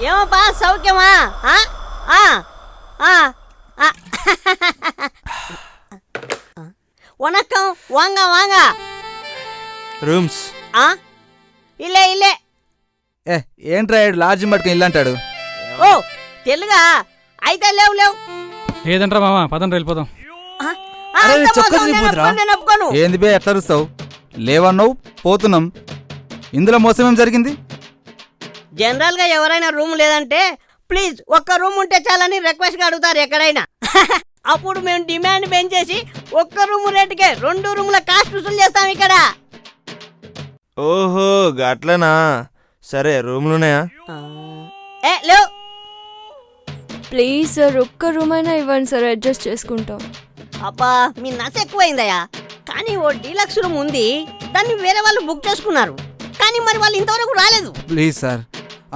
ఏమప్పా సౌఖ్యమా? వణక్కం వాంగ వాంగ రూమ్స్ ఇల్లే ఇల్లే. ఏంట్రా లాడ్జింగ్ పట్టుకుని ఇల్లు అంటాడు. ఓ తెలుగా అయితే లేవు లేవు. ఏదంటారా మామ, పదండి వెళ్ళిపోదాం. ఏంది బే ఎట్లా అరుస్తావు? లేవన్నావు పోతున్నాం. ఇందులో మోసం ఏం జరిగింది? జనరల్ గా ఎవరైనా రూమ్ లేదంటే ప్లీజ్ ఒక్క రూమ్ ఉంటే చాలని రిక్వెస్ట్ గా అడుగుతారు ఎక్కడైనా. అప్పుడు మేము డిమాండ్ పెంచేసి ఒక్క రూమ్ రేటుకే 2 రూముల కాస్ట్ వసూలు చేస్తాం ఇక్కడ. ఓహో గట్లనా? సరే రూమ్లున్నాయా? లేవు. ప్లీజ్ సార్ ఒక్క రూమ్ అయినా ఇవ్వండి సార్, అడ్జస్ట్ చేసుకుంటాం. అబ్బా మీ నస ఎక్కువైందయ్యా. కానీ ఓ డీలక్స్ రూమ్ ఉంది, దాన్ని వేరే వాళ్ళు బుక్ చేసుకున్నారు. కానీ మరి వాళ్ళు ఇంతవరకు రాలేదు. ప్లీజ్ సార్,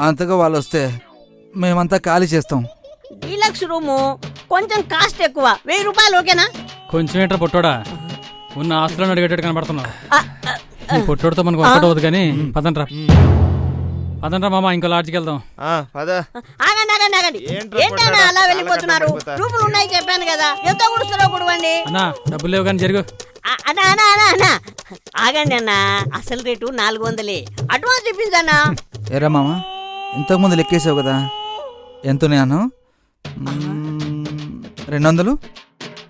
అంతగా వాళ్ళు వస్తే మేమంతా ఖాళీ చేస్తాం. డీలక్స్ రూము కొంచెం కాస్ట్ ఎక్కువ, 1000 రూపాయలు. ఓకేనా? కొంచెం ఏంట్రా పొట్టోడా, ఉన్న ఆస్తులను అడిగేటట్టు కనబడుతున్నావు. ఈ పొట్టోడితో మనకు వర్కౌట్ అవుతుంది కానీ పదండ్రా పదండ్రా మామ, ఇంకో లాడ్జికి వెళ్దాం. ఏంటన్నా అలా వెళ్ళిపోతున్నారు? రూములు ఉన్నాయి చెప్పాను కదా, ఎంత కుడుస్తారో కుడవండి. అన్నా డబ్బులు లేవు కానీ జరుగు. అన్నా ఆగండి అన్న, అసలు రేటు 400. అడ్వాన్స్ ఇప్పించన్నా. ఏరా మామ, ఇంతకుముందు లెక్కేసావు కదా, ఎంతున్నాను? 200.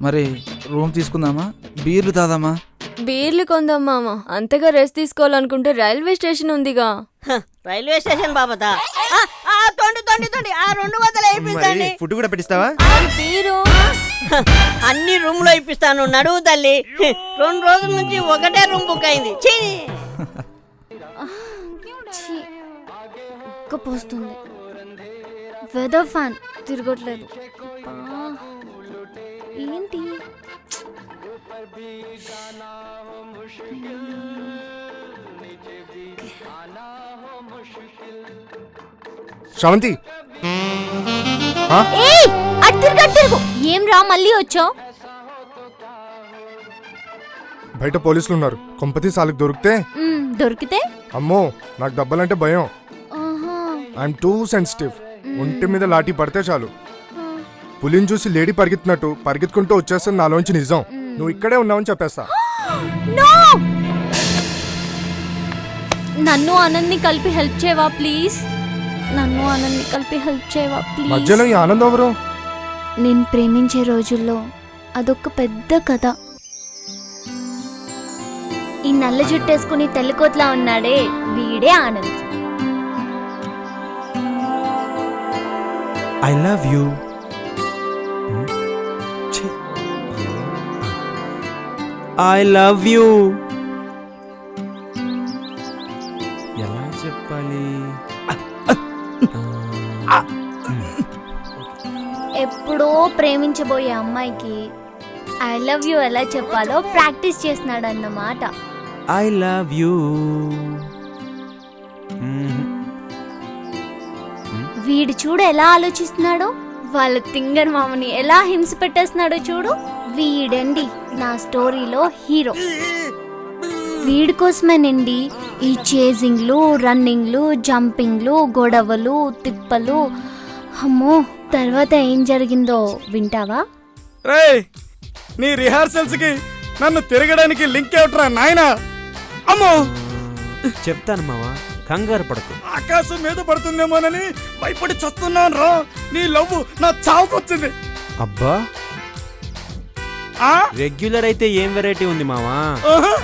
మరి రూమ్ తీసుకుందామా, బీర్లు తాదామా? బీర్లు కొందాం మామ. అంతగా రెస్ట్ తీసుకోవాలనుకుంటే రైల్వే స్టేషన్ ఉందిగా. రైల్వే స్టేషన్ బాబతా? తొండి 200 ఇప్పించండి. ఫుడ్ కూడా పెట్టిస్తావా? అన్ని రూమ్ లో ఇప్పిస్తాను, నడువు తల్లి. 2 రోజుల నుంచి ఒకటే రూమ్ బుక్ అయింది. పోస్తుంది, వెదర్ ఫ్యాన్ తిరగట్లేదు. ఏంటి శ్రవంతి, ఏం రా మళ్ళీ వచ్చావు? బయట పోలీసులు ఉన్నారు. కొంపతీసి వాళ్ళకి దొరికితే అమ్మో నాకు దెబ్బలంటే భయం. I'm too sensitive. ఒంటి మీద లాఠీ పడితే చాలు. పులిని చూసి లేడీ పరిగెత్తినట్టు పరిగెత్తుకుంటూ వచ్చేస్తుంది నాలోంచి నిజం. నువ్వు ఇక్కడే ఉన్నావని చెప్పేస్తా. నన్ను ఆనంద్ని కలిపి హెల్ప్ చేయవా ప్లీజ్? మధ్యలో ఈ ఆనంద్ ఎవరు? నేను ప్రేమించే రోజుల్లో అదొక పెద్ద కథ. ఈ నల్ల జుట్టేసుకుని తెల్లకోట్లా ఉన్నాడే, వీడే Anand. I love you. I love you. ఎలా చెప్పాలి? ఎప్పుడో ప్రేమించబోయే అమ్మాయికి ఐ లవ్ యూ ఎలా చెప్పాలో ప్రాక్టీస్ చేస్తున్నాడు అన్నమాట. I love you. వీడు చూడు ఎలా ఆలోచిస్తున్నాడో, వాళ్ళ తింగర్ మామని ఎలా హింస పెట్టేస్తున్నాడో చూడు. వీడండి నా స్టోరీలో హీరో. వీడి కోసమేనండి ఈ చేజింగ్లు, రన్నింగ్లు, జంపింగ్లు, గొడవలు, తిప్పలు. అమ్మో, తర్వాత ఏం జరిగిందో వింటావా? రేయ్, నీ రిహార్సల్స్ కి నన్ను తిరగడానికి లింక్ అవుట్రా నాయనా. అమ్మో, చెప్తాను మావా, కంగారు పడకు. ఆకాశం మీద పడుతుందేమోనని భయపడి చస్తున్నాను రా. నీ లవ్ నా చావుకొచ్చింది. అబ్బా, రెగ్యులర్ అయితే ఏం వెరైటీ ఉంది మావా,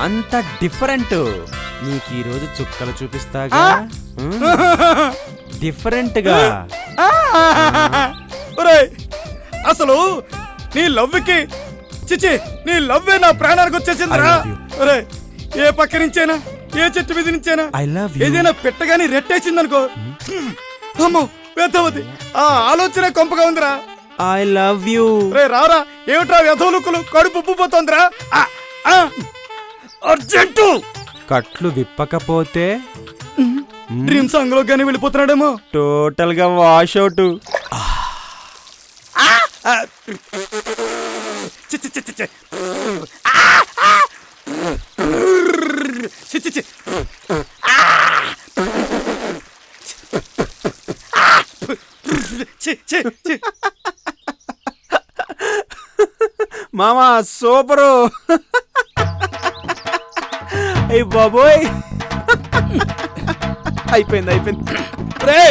అంత డిఫరెంట్. నీకు ఈ రోజు చుక్కలు చూపిస్తాగా, డిఫరెంట్ గా. అసలు నీ లవ్ కి చిచి, నీ లవ్వే నా ప్రాణానికి వచ్చేసిందిరా. ఏ పక్క నుంచైనా, ఏ చెట్టు మీద నుంచైనా ఏదైనా పెట్టగాని రెట్టేసిందనుకో, అమ్మో వేదవతి, ఆ ఆలోచన కొంపగా ఉందిరా. I love you. రే రారా, ఏమిట్రా వ్యధోలుకులు, కడుపు ఉబ్బిపోతోందిరా. అర్జెంటు. కట్లు విప్పకపోతే డ్రీమ్ సాంగ్ లో గానీ వెళ్ళిపోతున్నాడేమో. టోటల్ గా వాష్ అవుట్. ఛీ, ఛీ, ఛీ. మామా సూపరు. అయ్యి బాబోయ్, అయిపోయింది. రే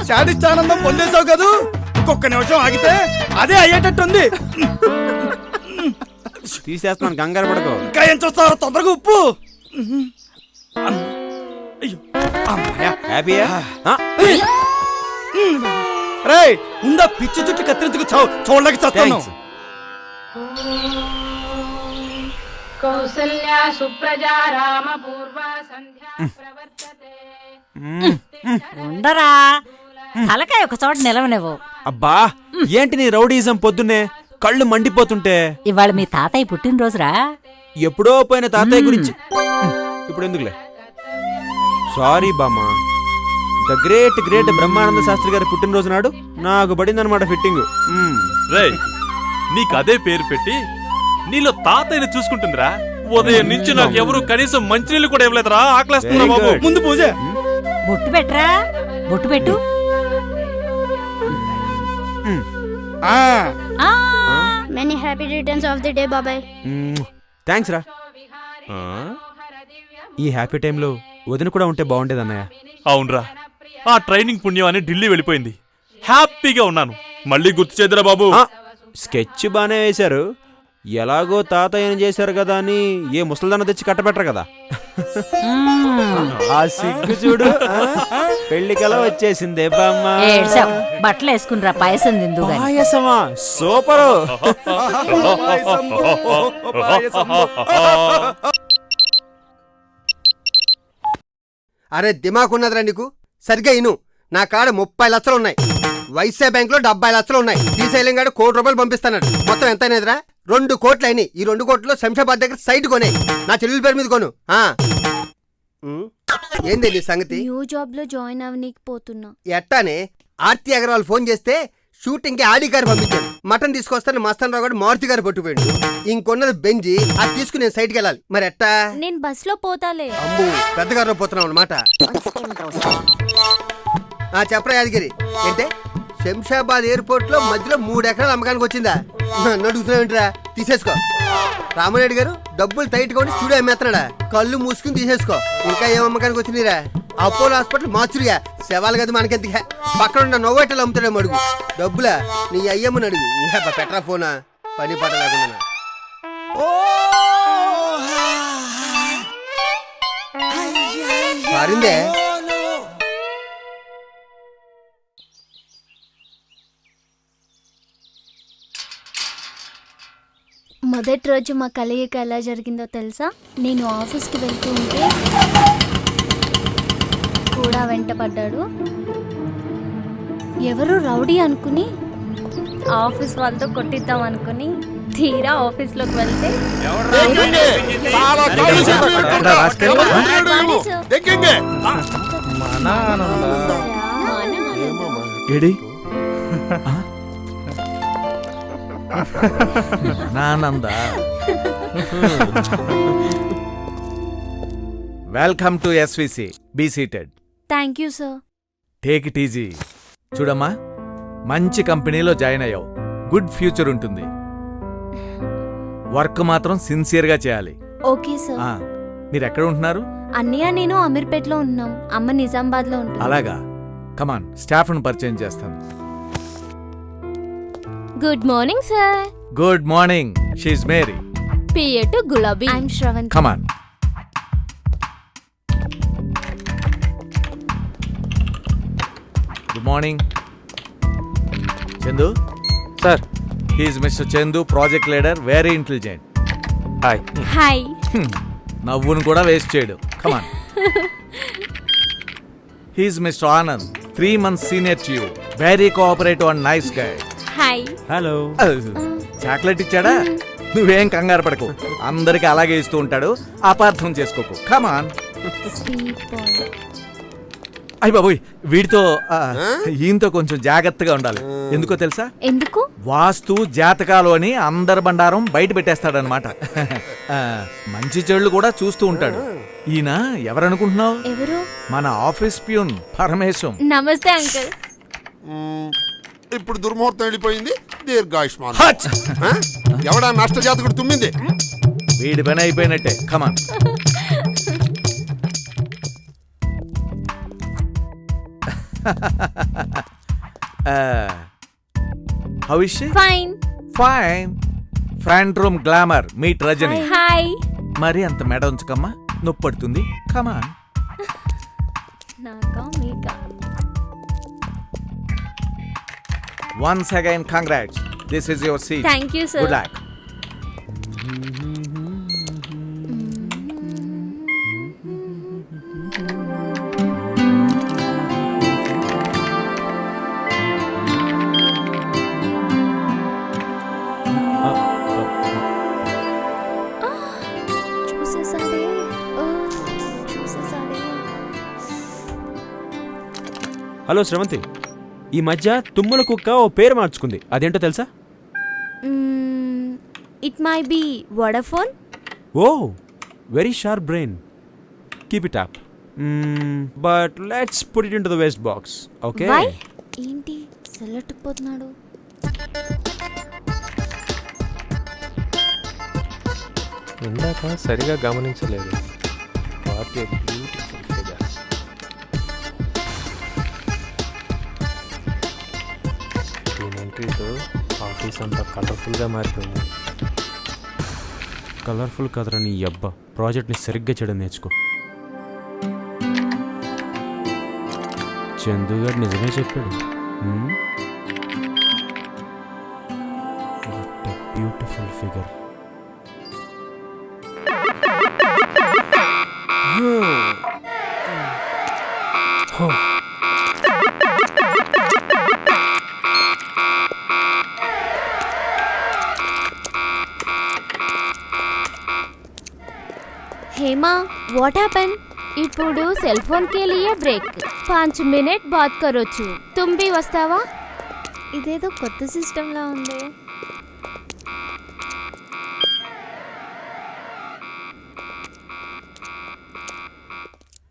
శాడిస్ట్ ఆనందం పొందేసావు కదూ, ఇంకొక నిమిషం ఆగితే అదే అయ్యేటట్టుంది. తీసేస్తున్నాను, కంగారు పడకు. ఇంకా ఏం చూస్తావు, తొందరగా ఉప్పు. అయ్యో, అమ్మయ్య. హ్యాపీయా? రే ఉందా పిచ్చి చుట్టూ కత్తిరించుకు చావు, చూడలేక చస్తాను. థాంక్స్. కౌసల్యా సుప్రజా రామ పూర్వ సంధ్యా ప్రవర్తతే. ఉండరా తలకాయ ఒక చోట నిలవనివ్వు. అబ్బా ఏంటి నీ రౌడీజం పొద్దున్నే, కళ్ళు మండిపోతుంటే. ఇవాళ మీ తాతయ్య పుట్టినరోజురా. ఎప్పుడో పోయిన తాతయ్య గురించి ఇప్పుడు ఎందుకులే. సారీ బామ్మా. ద గ్రేట్ బ్రహ్మానంద శాస్త్రి గారి పుట్టినరోజు నాడు నాకు పడిందనమాట ఫిట్టింగ్. రేయ్ నీకు అదే పేరు పెట్టి నీలో తాతయ్యని చూసుకుంటుందిరా. ఉదయం నుంచి నాకు ఎవరు కనీసం మంచినీళ్ళు కూడా ఇవ్వలేదురా. ఆకలేస్తుందా బాబు? ముందు పూజ. బొట్టు పెట్టరా, బొట్టు పెట్టు. Many happy returns of the day బాబాయ్. థ్యాంక్స్ రా. ఆ? ఈ హ్యాపీ టైంలో వదిన కూడా ఉంటే బాగుండేది అన్నయ్య. అవునరా, ఆ ట్రైనింగ్ పుణ్యం అని ఢిల్లీ వెళ్ళిపోయింది. హ్యాపీగా ఉన్నాను. మళ్ళీ గుర్తు చేద్దురా బాబు. స్కెచ్ బానే వేశారు. ఎలాగో తాతయ్యని చేశారు కదా అని ఏ ముసలిదాన్ని తెచ్చి కట్టబెట్టరు కదా. ఆ సిగ్గు చూడు, పెళ్లికలా వచ్చేసిందే బామ్మ. ఏడ్సావ్, బట్టలు వేసుకునిరా, పాయసం తిందు గాని. పాయసమా? సూపరు. అరే దిమాకున్నదిరా నీకు? సరిగ్గా ఇను. నా కాడ 30 లక్షలు ఉన్నాయి. వైశ్య బ్యాంక్ లో 70 లక్షలు ఉన్నాయి. శ్రీశైలం గారు 1 కోటి రూపాయలు పంపిస్తాడు. మొత్తం ఎంత అయినదిరా? 2 కోట్లు అయినాయి. ఈ 2 కోట్లు శంషాబాద్ దగ్గర సైట్ కొనే. నా చెల్లెల పేరు మీద కొను. ఏంది నీ సంగతి? న్యూ జాబ్ లో జాయిన్ అవ్వనీకపోతున్నా. ఎట్టానే ఆర్తి అగర్వాల్ ఫోన్ చేస్తే షూటింగ్ కి ఆడి కారు పంపించాడు. మటన్ తీసుకొస్తాను మస్తాన్ రావు గారు మారుతి గారు పట్టుపోయాడు. ఇంకొన్నది బెంజి, అది తీసుకుని నేను సైట్కి వెళ్ళాలి. మరి ఎట్టా? నేను బస్ లో పోతాలే. అమ్ము పెద్దగారు పోతున్నావు అనమాట. చెప్పరా యాదగిరి, ఏంటే శంషాబాద్ ఎయిర్పోర్ట్ లో మధ్యలో 3 ఎకరాలు అమ్మకానికి వచ్చిందా? నన్ను అడుగుతున్నావేంటిరా? తీసేసుకో. రామనాయుడు గారు డబ్బులు టైట్ గా ఉండి స్టూడియో అమ్మేస్తున్నాడా? కళ్ళు మూసుకుని తీసేసుకో. ఇంకా ఏం అమ్మకానికి వచ్చిందిరా? అపోలో హాస్పిటల్ మాచురియా శవాలు కదా మనకెందుకు? పక్కన ఉన్న నవ్వేటలు అమ్ముతాడేమో అడుగు. డబ్బులా నీ అయ్యమ్మని అడుగు. పెట్రా ఫోనా, పని పాట లేకుండా. మారిందే. మొదటి రోజు మా కలయిక ఎలా జరిగిందో తెలుసా? నేను ఆఫీస్కి వెళ్తూ ఉంటే కూడా వెంటపడ్డాడు. ఎవరు రౌడీ అనుకుని ఆఫీస్ వాళ్ళతో కొట్టిద్దాం అనుకుని తీరా ఆఫీస్లోకి వెళ్తే ఏడి నానంద. Welcome to SVC. Be seated. Thank you sir. Take it easy. చూడమ్మా, మంచి కంపెనీలో జాయిన్ అయ్యావు. గుడ్ ఫ్యూచర్ ఉంటుంది. వర్క్ మాత్రం సిన్సియర్గా చేయాలి. Okay sir. మీరు ఎక్కడ ఉంటున్నారు? అన్నయ్య నేను అమీర్పేట్లో ఉన్నాం. అమ్మ నిజామాబాద్లో ఉంటుంది. అలాగా. కమాన్, స్టాఫ్ను పరిచయం చేస్తాను. Good morning sir. Good morning. She's Mary. PA to Gulabi. I'm Sravanthi. Come on. Good morning. Chandu sir. He's mister Chandu, project leader, very intelligent. Hi. Hi. నవ్వును కూడా వేస్ట్ చేయడు. Come on. He's mister Anand, 3 months senior to you, very cooperative and nice guy. Hi. Hello. Chocolate ఇచ్చాడా? నువ్వేం కంగారు పడకు, అందరికి అలాగే ఇస్తూ ఉంటాడు. అపార్థం చేసుకోకు. కమాన్. Sweet boy. అయ్య బాబోయ్, వీడితో ఈయనతో కొంచెం జాగ్రత్తగా ఉండాలి. ఎందుకో తెలుసా? ఎందుకు? వాస్తు జాతకాలు అని అందరి బండారం బయట పెట్టేస్తాడనమాట. మంచి చెడులు కూడా చూస్తూ ఉంటాడు. ఈయన ఎవరనుకుంటున్నావు? ఎవరు? మన ఆఫీస్ ప్యూన్ పరమేశం. నమస్తే అంకుల్. ఇప్పుడు దుర్ముహూర్తం వెళ్ళిపోయింది. దీర్ఘాయుష్మాన్. ఎవడా నష్టజాతకుడు తుమ్మింది? వీడి పని అయిపోయినట్టే. Come on. How is she? Fine. Fine. Front room glamour meet Rajani. Hi. మరి అంత మెడ ఉంచకమ్మా, నొప్పి పడుతుంది. కమాన్. నాకా మీకా? Once again, congrats. This is your seat. Thank you, sir. Good luck. చూసేసాడే. చూసేసాడే. హలో శ్రవంతి, ఈ మధ్య తుమ్మల కుక్క ఓ పేరు మార్చుకుంది. అదేంటో తెలుసా? It may be Vodafone. Oh, very sharp brain. Keep it up. But let's put it in to the waste box. Okay? Why? ఏంటి సెల్లెట్టుకుపోతున్నాడు? ఇందాక సరిగా గమనించలేదు. What a beautiful figure. దీని ఎంట్రీతో ఆఫీస్ అంతా కలర్ఫుల్గా మారిపోయింది. కలర్ఫుల్ కదరా నీ అబ్బా. ప్రాజెక్ట్ని సరిగ్గా చేయడం నేర్చుకో. చందు గారు నిజమే చెప్పాడు. What a beautiful figure. Hema what happen? ఇప్పుడు సెల్ ఫోన్ के लिए ब्रेक 5 మినిట్ బాత్ కరోచ్చు. तुम भी వస్తావా? ఇదేదో కొత్త సిస్టమ్ లా ఉంది.